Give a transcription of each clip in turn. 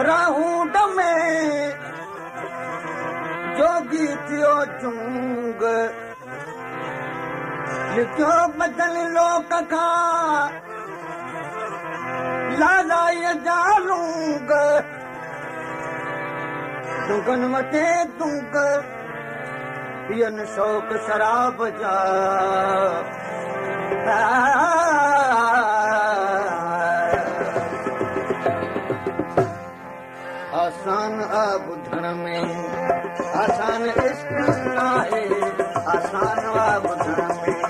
राहूंड में जोगी थियो चूंग लिखियो बदल लोक खां लालाय जालूंग तुंगन वटे तुंग पियन शौक शराब जा आसान आ ॿुधण में आसान इश्क नाहे आसान आ ॿुधण में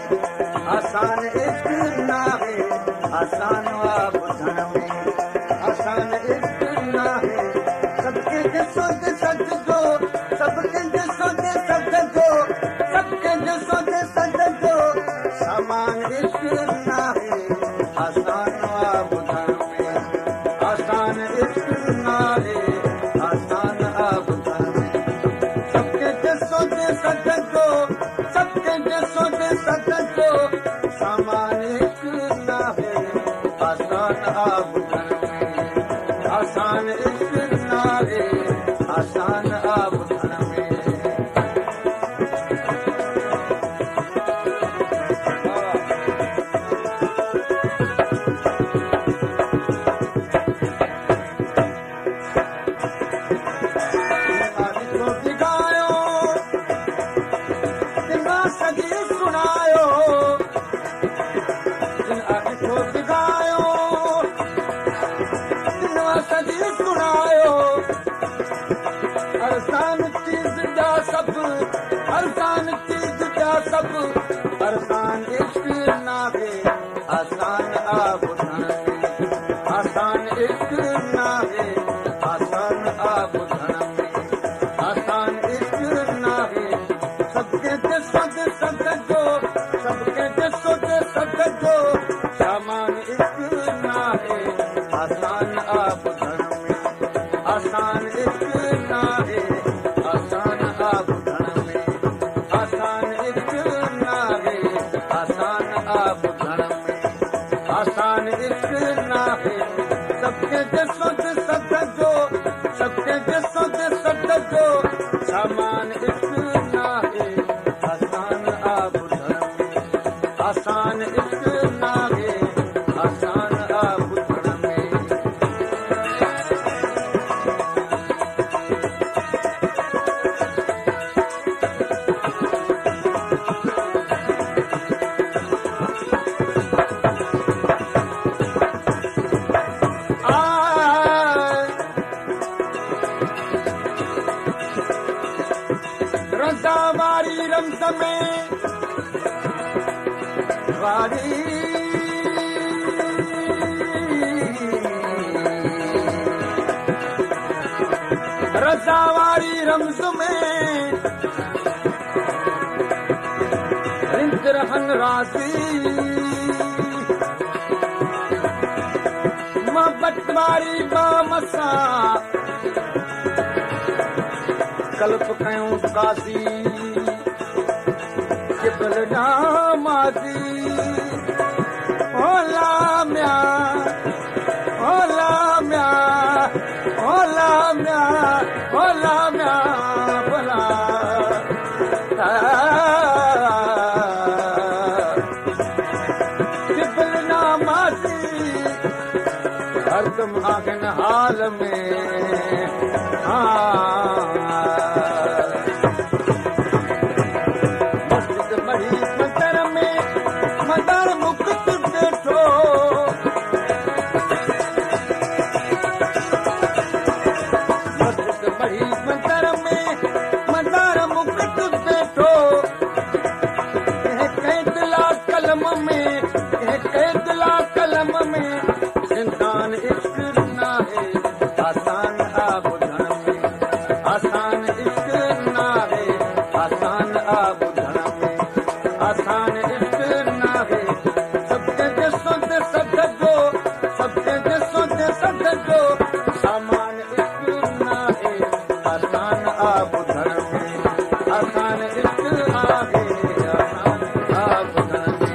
आसान इश्क नाहे आसान आ ॿुधण में आसान इश्क नाहे सबके ॾिसो सजो सबके ॾिसो सजो सबके ॾिसो सजो सामान इश्क नाहे आसान आ ॿुधण में आसान इश्क नाहे आसान आ ॿुधण में सबके ॾिसो सजो सबके ॾिसो सजो सामान इश्क नाहे आसान आ ॿुधण में आसान इश्क नाहे आसान आ ॿुधण में अरसान चीज़ जा सब अरसान चीज़ जा सब अरसान इश्क नाहे आसान आ ॿुधण में आसान इश्क नाहे आसान आ ॿुधण में आसान इश्क नाहे सबके ॾिसो सजो सबके ॾिसो सजो सामान इश्क नाहे आसान आ ॿुधण में आसान इश्क नाहे आसान आ ॿुधण में आसान इश्क नाहे आसान आ ॿुधण में आसान इश्क नाहे सबके ॾिसो सजो सबके ॾिसो सजो सामान इश्क नाहे आसान आ ॿुधण में आसान इश्क नाहे आसान आ ॿुधण में रज़ा वारी रमज़ में वारी रज़ा वारी रमज़ में रिंद रहन राज़ी मोहब्बत वारी बामसा कल्प कयूं कासी किबल नामाज़ी ओला म्या ओला म्या ओला म्या ओला म्या भला किबल नामाज़ी हरदम आगन हाल में आसान आ ॿुधण में आसान इश्क नाहे आसान आ ॿुधण में आसान इश्क नाहे सबके ॾिसो सजो सबके ॾिसो सजो सामान इश्क नाहे आसान आ ॿुधण में आसान इश्क नाहे आसान आ ॿुधण में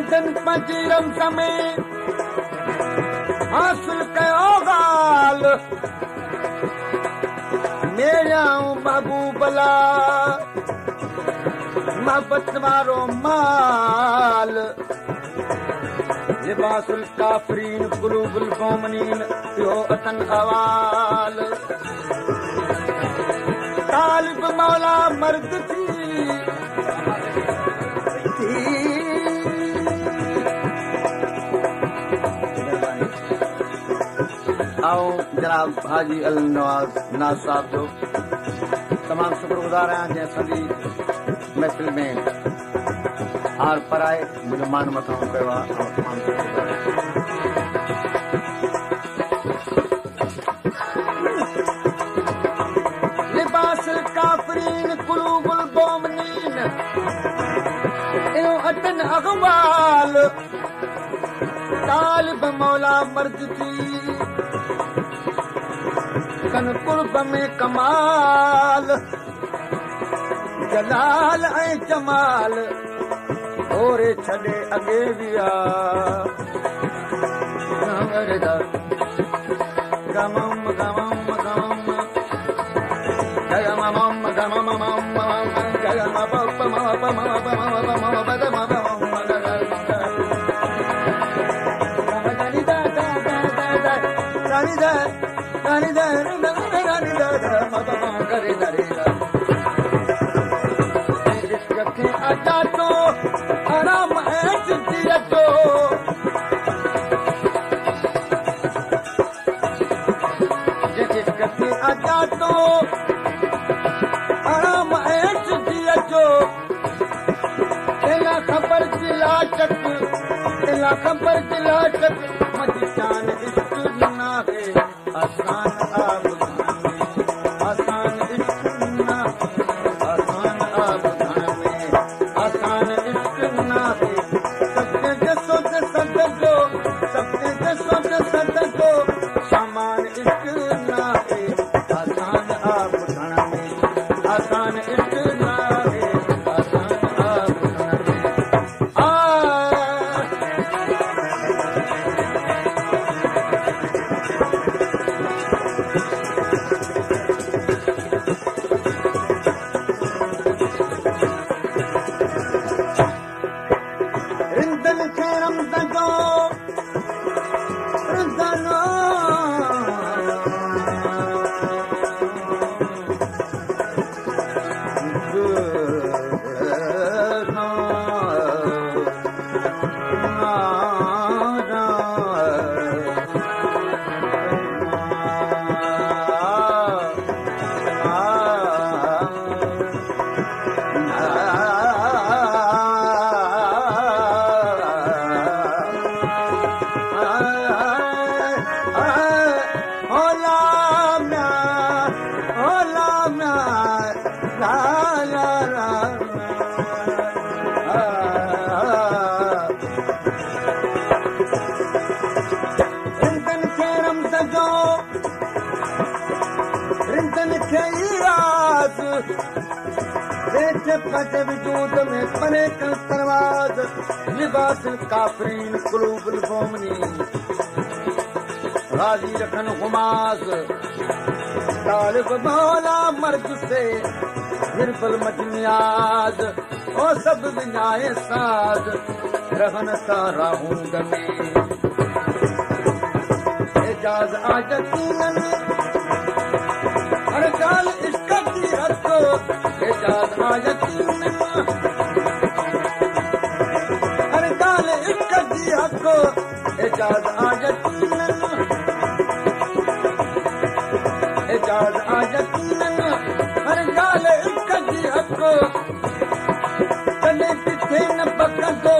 रिंदन पंहिंजी रमज़ में हासिल कयो ॻाल मेरियाऊं महबूबला मोहबत वारो माल लिबासुल काफरीन कुलूबुल मोमिनीन इहो अतन हवाल तालिब मौला मर्द थी ऐं जनाब हाजी अल नवाज़ नाज़ साहब जो तमामु शुक्रगुज़ार आहियां जंहिं असांजी महफ़िल में हार पराए मुंहिंजो मान मथां कयो आहे तमामु शुक्रगुज़ार लिबासुल काफरीन कुलूबुल मोमिनीन इहो अतन अग़वाल तालिब मौला मर्द थी कन कुर्ब में कमाल जलाल ऐं जमाल ओरे छॾे अॻे विया गमम गमम गमम जय मम गमम जय अचा तो आराम ऐं चुटी अचो जंहिंखे अचा तो आराम ऐं चुटी अचो इला ख़बर जिला चक इला ख़बर जिला चक मुंहिंजी शान इश्क नाहे आसान आब आसान इश्क नाहे आसान आब आसान इश्क नाहे सबके जसो सदको सबके जसो सदको सामान इश्क नाहे आसान आब में आसान इश्क नाहे आसान आब में रिंदन खे रमज़ जो रिंदनो वजूद में परे कल परवाज लिबासुल काफरीन कुलूबुल मोमिनीन राजी रखन गुमास तालिब मौला मर्द से हिरबल मजनियाज ओ सब विनाए साज रहन सा राहूंद में एजाज आजतीनन हर गाल इश्क की हको एजाज आजतीनन हर गाल इश्क की हको एजाज आजतीनन एजाज आजतीनन हर गाल इश्क की हको कॾहिं किथे न पकंदो